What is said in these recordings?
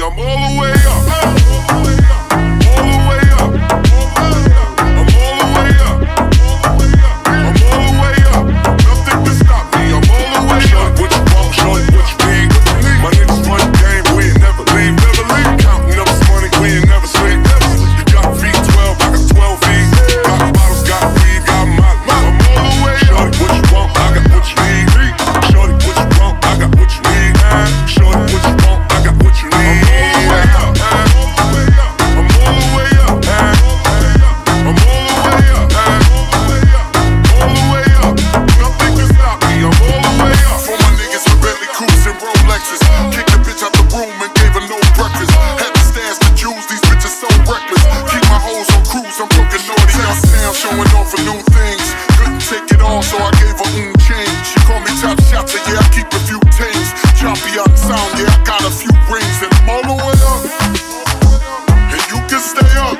I'm all the way up. All the way up. I'm all the way up. I'm all the way up. Nothing can stop me. I'm all the way up. What you want, shorty, what you need? My niggas run the game, we ain't never leave, never leave. Counting up this money, we ain't never sleep. You got V12, I got 12 feet. Got bottles, got weed, got my. I'm all the way up. Shorty, what you want? I got what you need. Shorty, what you want? I got what you need. Shorty, what you want? I got what you need. I'm all the way up. I'm all the way up. All the way up. Nothing can stop me. I'm all the way up. For my niggas with Bentley coupes and Rolexes, kicked the bitch out the room and gave her no breakfast. Had to stash the jewels, these bitches so reckless. Keep my hoes on cruise, I'm talking naughty out Sam, showing off for new things. Couldn't take it all, so I gave her change. She called me top shot, so yeah, I keep a few tings. Choppy out the sound, yeah, I got a few rings. And I'm all the way up, and you can stay up.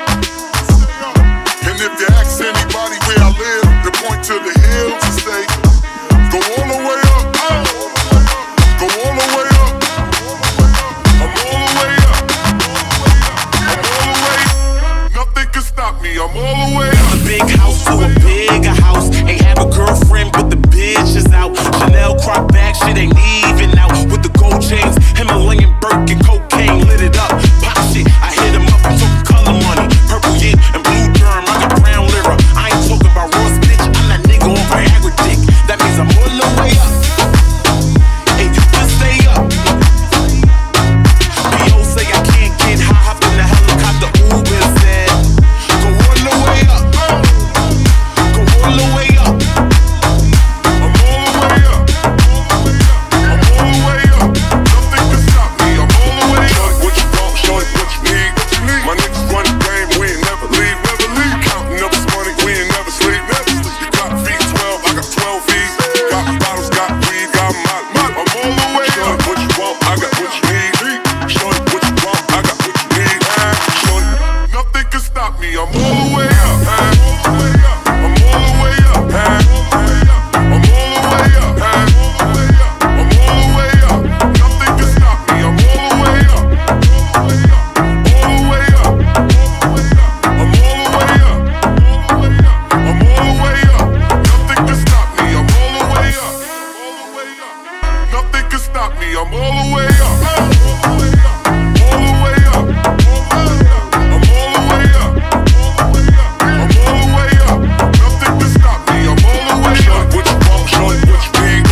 And if you ask anybody where I live, they point to the hills and say, go all the way up, go all the way up. I'm all the way up, I'm all the way up. Nothing can stop me, I'm all the way up. A big house to a bigger house. Ain't have a girlfriend, but the bitch is out. Chanel crop bag, shit ain't even out. With the gold chains, Himalayan Birkin, cocaine lit it up. Pop shit, I hit him up, I'm talking color money. Purple yit and blue germ, I got brown lira. I ain't talking about Ross, bitch, I'm that nigga on Viagra dick. That means I'm on the way up, and you can stay up. P.O. say I can't get high, hop in the helicopter, Uber said, go all the way up, go all the way up. I'm all the way up. I'm all the way up. Nothing can stop me. I'm all the way up. Shorty, what you want? Shorty, what you need? My niggas run the game, we ain't never leave, never leave. Counting up this money, we ain't never sleep, never sleep. You got V12, I got 12 feet. Got bottles, got weed, got my. I'm all the way up. What you want? I got what you need. Shorty, what you want? I got what you need. Shorty, nothing can stop me. I'm all the way up. I'm all the way up. I'm all the way up. I'm all the way up. Nothing can stop me. I'm all the way up. All the way up. I'm all the way up. I'm all the way up. Nothing can stop me. I'm all the way up. Nothing can stop me. I'm all the way up. All the way up. I'm all the way up. I'm all the way up. Nothing can stop me. I'm all the way up. What you want? Shorty, what you need?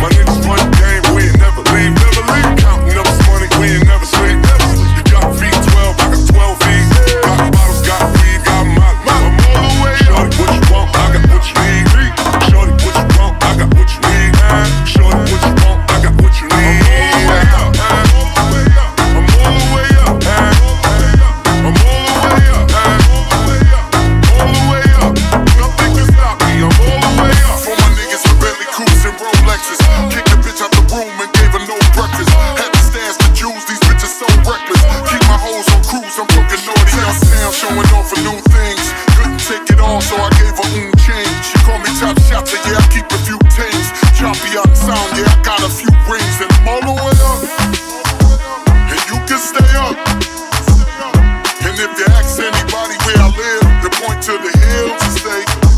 My niggas run the game, we ain't never leave, never leave. Counting up this money, we ain't never sleep. You got V12, I got 12 feet. Got bottles, got weed, got my. I'm all the way up. Shorty, what you want? I got what you need. Shorty, what you want? I got what you need. Shorty, what you want? I got what you need. I'm all the way up. I'm all the way up. All the way up. Nothing can stop me. I'm all the way up. For my niggas with Bentley coupes and Rolexes, kicked the bitch out the room and gave her no breakfast. Had to stash the jewels, these bitches so reckless. Keep my hoes on cruise, I'm talking naughty out Sam, showing off for new things. Couldn't take it all, so I gave her change. She called me top shot, so yeah, I keep a few tings. Choppy out the sound, yeah, I got a few rings. And I'm all the way up, and you can stay up. And if you ask anybody where I live, they point to the hills and say,